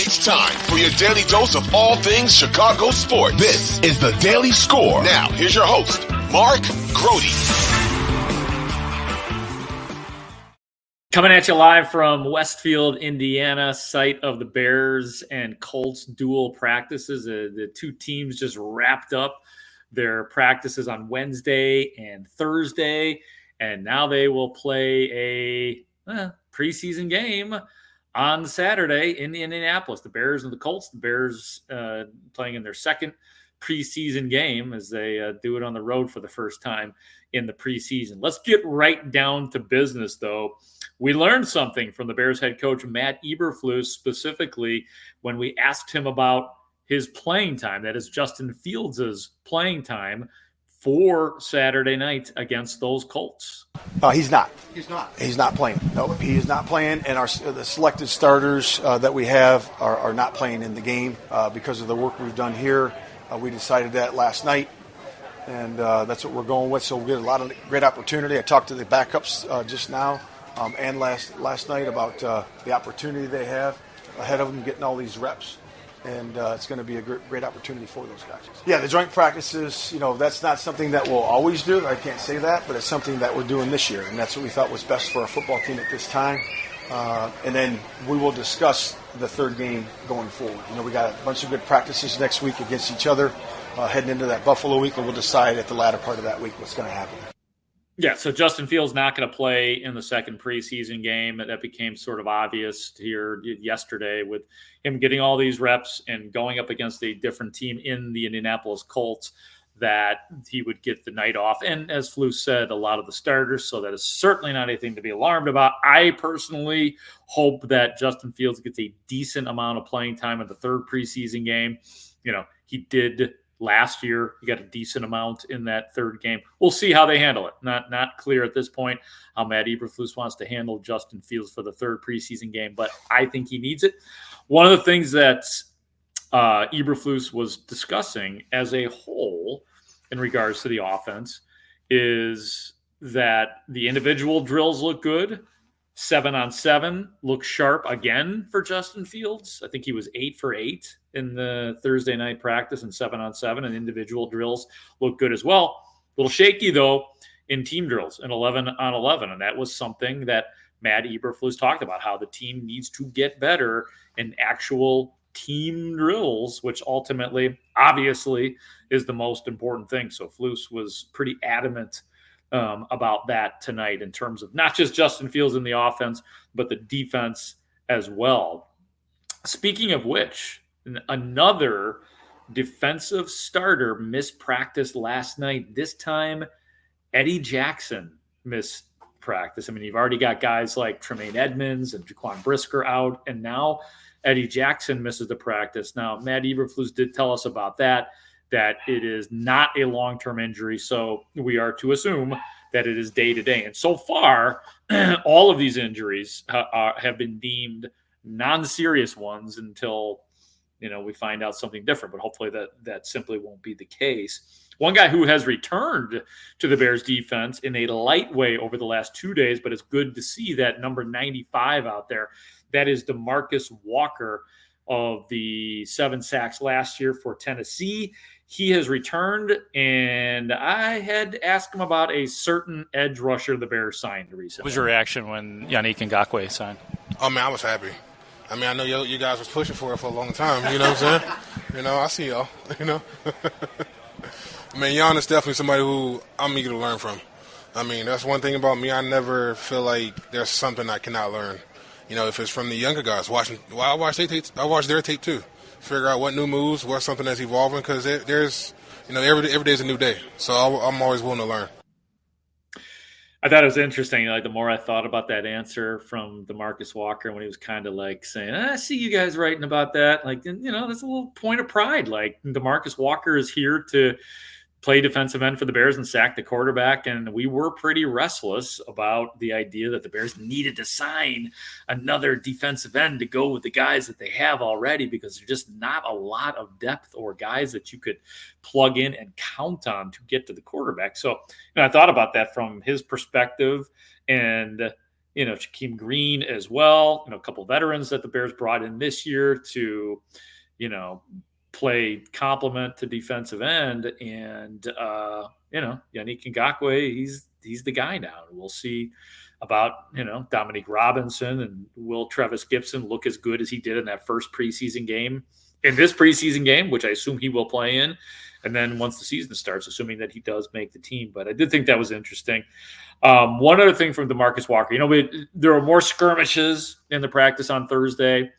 It's time for your daily dose of all things Chicago sports. This is the Daily Score. Now, here's your host, Mark Grote. Coming at you live from Westfield, Indiana, site of the Bears and Colts dual practices. The two teams just wrapped up their practices on Wednesday and Thursday, and now they will play a preseason game on Saturday in Indianapolis. The Bears and the Colts. The Bears playing in their second preseason game as they do it on the road for the first time in the preseason. Let's get right down to business, though. We learned something from the Bears head coach, Matt Eberflus, specifically when we asked him about his playing time. That is Justin Fields' playing time for Saturday night against those Colts. He's not. He's not playing. No, he is not playing. And the selected starters that we have are not playing in the game because of the work we've done here. We decided that last night, and that's what we're going with. So we'll get a lot of great opportunity. I talked to the backups just now and last night about the opportunity they have ahead of them getting all these reps. And it's going to be a great opportunity for those guys. Yeah, the joint practices, that's not something that we'll always do. I can't say that, but it's something that we're doing this year, and that's what we thought was best for our football team at this time. And then we will discuss the third game going forward. We got a bunch of good practices next week against each other heading into that Buffalo week, and we'll decide at the latter part of that week what's going to happen. Yeah, so Justin Fields not going to play in the second preseason game. That became sort of obvious here yesterday with him getting all these reps and going up against a different team in the Indianapolis Colts, that he would get the night off. And as Flus said, a lot of the starters, so that is certainly not anything to be alarmed about. I personally hope that Justin Fields gets a decent amount of playing time in the third preseason game. He did last year. He got a decent amount in that third game. We'll see how they handle it. Not clear at this point how Matt Eberflus wants to handle Justin Fields for the third preseason game, but I think he needs it. One of the things that Eberflus was discussing as a whole in regards to the offense is that the individual drills look good. 7-on-7 looks sharp again for Justin Fields. I think he was 8 for 8 in the Thursday night practice and 7-on-7, and individual drills look good as well. A little shaky, though, in team drills and 11-on-11, and that was something that Matt Eberflus talked about, how the team needs to get better in actual team drills, which ultimately, obviously, is the most important thing. So Flus was pretty adamant about that tonight in terms of not just Justin Fields in the offense, but the defense as well. Speaking of which, another defensive starter missed practice last night. This time, Eddie Jackson missed practice. I mean, you've already got guys like Tremaine Edmonds and Jaquan Brisker out, and now Eddie Jackson misses the practice. Now, Matt Eberflus did tell us about that it is not a long-term injury, so we are to assume that it is day-to-day. And so far, all of these injuries have been deemed non-serious ones until we find out something different. But hopefully that simply won't be the case. One guy who has returned to the Bears defense in a light way over the last 2 days, but it's good to see that number 95 out there. That is DeMarcus Walker of the 7 sacks last year for Tennessee. He has returned, and I had asked him about a certain edge rusher the Bears signed recently. What was your reaction when Yannick Ngakoue signed? Oh, man, I was happy. I mean, I know you guys was pushing for it for a long time, you know what I'm saying? I see y'all, I mean, Jan is definitely somebody who I'm eager to learn from. I mean, that's one thing about me. I never feel like there's something I cannot learn. If it's from the younger guys, I watch their tape too. Figure out what new moves, what's something that's evolving, because there's, every day is a new day. So I'm always willing to learn. I thought it was interesting. The more I thought about that answer from DeMarcus Walker, when he was kind of saying, I see you guys writing about that. That's a little point of pride. DeMarcus Walker is here to play defensive end for the Bears and sack the quarterback. And we were pretty restless about the idea that the Bears needed to sign another defensive end to go with the guys that they have already, because there's just not a lot of depth or guys that you could plug in and count on to get to the quarterback. So I thought about that from his perspective. And, Shaquem Green as well. A couple of veterans that the Bears brought in this year to, play complement to defensive end. And, Yannick Ngakoue, he's the guy now. We'll see about, Dominique Robinson, and will Travis Gibson look as good as he did in that first preseason game, in this preseason game, which I assume he will play in. And then once the season starts, assuming that he does make the team. But I did think that was interesting. One other thing from DeMarcus Walker, there were more skirmishes in the practice on Thursday.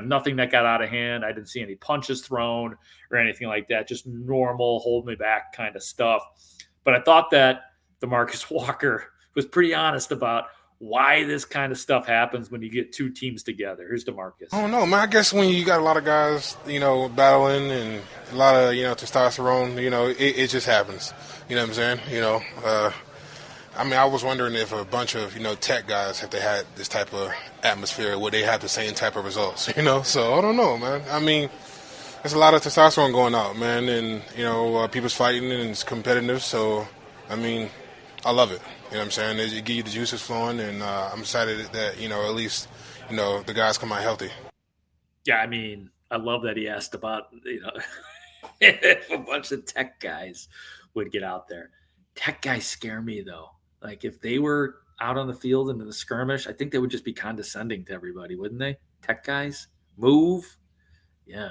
Nothing that got out of hand. I didn't see any punches thrown or anything like that. Just normal, hold me back kind of stuff. But I thought that DeMarcus Walker was pretty honest about why this kind of stuff happens when you get two teams together. Here's DeMarcus. I don't know, man. I guess when you got a lot of guys, battling and a lot of, testosterone, it just happens. You know what I'm saying? I was wondering if a bunch of, tech guys, if they had this type of atmosphere, would they have the same type of results, So I don't know, man. There's a lot of testosterone going out, man, and, people's fighting and it's competitive. So, I love it. You know what I'm saying? It give you the juices flowing, and I'm excited that, at least, the guys come out healthy. Yeah, I love that he asked about, if a bunch of tech guys would get out there. Tech guys scare me, though. Like, if they were out on the field and in the skirmish, I think they would just be condescending to everybody, wouldn't they? Tech guys? Move? Yeah.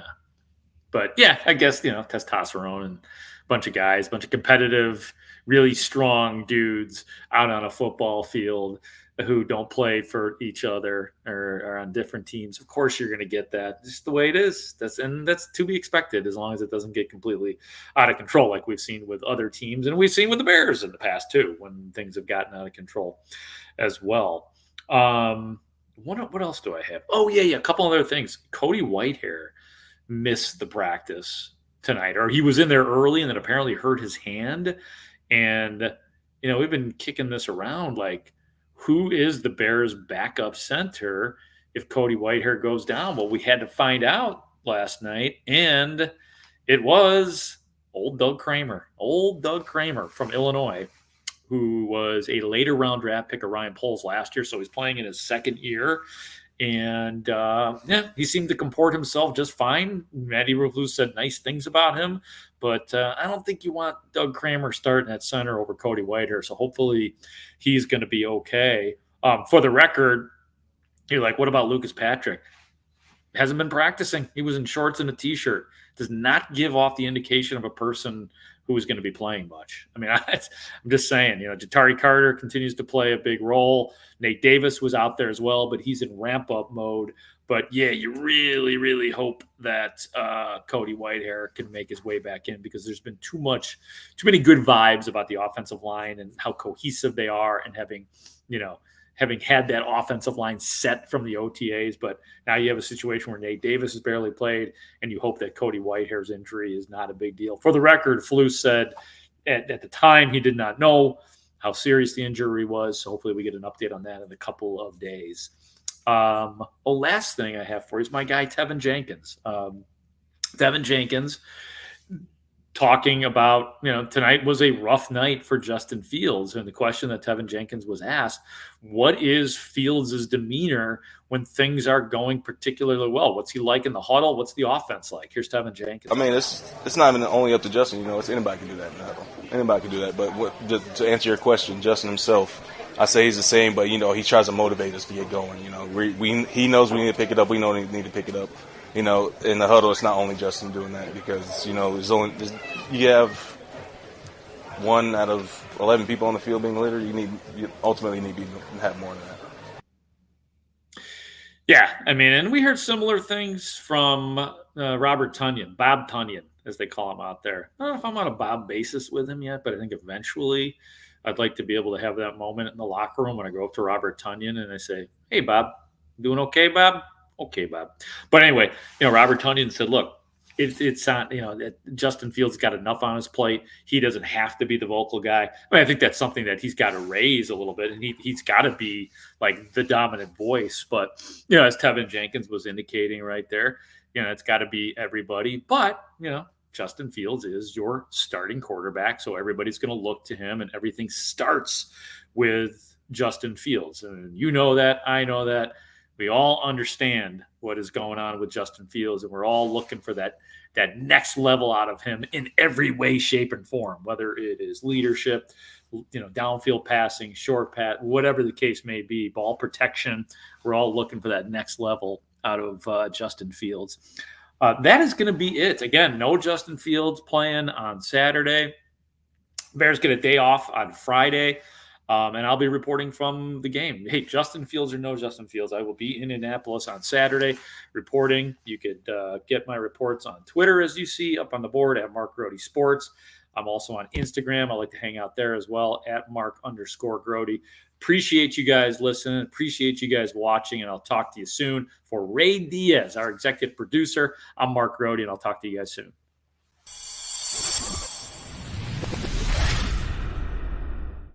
But, yeah, I guess, testosterone and a bunch of guys, a bunch of competitive, really strong dudes out on a football field who don't play for each other or are on different teams. Of course, you're going to get that. It's just the way it is. That's to be expected, as long as it doesn't get completely out of control, like we've seen with other teams, and we've seen with the Bears in the past too, when things have gotten out of control as well. What else do I have? Oh yeah, a couple other things. Cody Whitehair missed the practice tonight, or he was in there early and then apparently hurt his hand. And we've been kicking this around, like, who is the Bears' backup center if Cody Whitehair goes down? Well, we had to find out last night, and it was old Doug Kramer from Illinois, who was a later round draft pick of Ryan Poles last year. So he's playing in his second year. And, he seemed to comport himself just fine. Matt Eberflus said nice things about him. But I don't think you want Doug Kramer starting at center over Cody Whitehair. So hopefully he's going to be okay. For the record, you're like, what about Lucas Patrick? Hasn't been practicing. He was in shorts and a T-shirt. Does not give off the indication of a person who is going to be playing much. I'm just saying, Ja'Tari Carter continues to play a big role. Nate Davis was out there as well, but he's in ramp-up mode. But, yeah, you really, really hope that Cody Whitehair can make his way back in, because there's been too many good vibes about the offensive line and how cohesive they are, and having had that offensive line set from the OTAs. But now you have a situation where Nate Davis has barely played, and you hope that Cody Whitehair's injury is not a big deal. For the record, Flus said at the time he did not know how serious the injury was. So hopefully we get an update on that in a couple of days. Last thing I have for you is my guy, Teven Jenkins. Teven Jenkins talking about, tonight was a rough night for Justin Fields. And the question that Teven Jenkins was asked, what is Fields' demeanor when things are going particularly well? What's he like in the huddle? What's the offense like? Here's Teven Jenkins. It's not even only up to Justin. It's anybody can do that in the huddle. Anybody can do that. But to answer your question, Justin himself, I say he's the same, but, he tries to motivate us to get going. He knows we need to pick it up. We know we need to pick it up. In the huddle, it's not only Justin doing that, because, you have 1 out of 11 people on the field being littered. You ultimately need to have more than that. Yeah, and we heard similar things from Robert Tonyan, Bob Tonyan, as they call him out there. I don't know if I'm on a Bob basis with him yet, but I think eventually I'd like to be able to have that moment in the locker room when I go up to Robert Tonyan and I say, hey, Bob, doing okay, Bob? Okay, Bob. But anyway, Robert Tonyan said, look, it's not, that Justin Fields got enough on his plate. He doesn't have to be the vocal guy. I think that's something that he's got to raise a little bit, and he's got to be like the dominant voice. But, as Teven Jenkins was indicating right there, it's got to be everybody. But, Justin Fields is your starting quarterback, so everybody's going to look to him, and everything starts with Justin Fields. And you know that, I know that. We all understand what is going on with Justin Fields, and we're all looking for that next level out of him in every way, shape, and form, whether it is leadership, downfield passing, short pass, whatever the case may be, ball protection. We're all looking for that next level out of Justin Fields. That is going to be it. Again, no Justin Fields playing on Saturday. Bears get a day off on Friday. And I'll be reporting from the game. Hey, Justin Fields or no Justin Fields, I will be in Indianapolis on Saturday reporting. You could get my reports on Twitter, as you see up on the board, at Mark Grote Sports. I'm also on Instagram. I like to hang out there as well, at Mark_Grote. Appreciate you guys listening. Appreciate you guys watching, and I'll talk to you soon. For Ray Diaz, our executive producer, I'm Mark Grote, and I'll talk to you guys soon.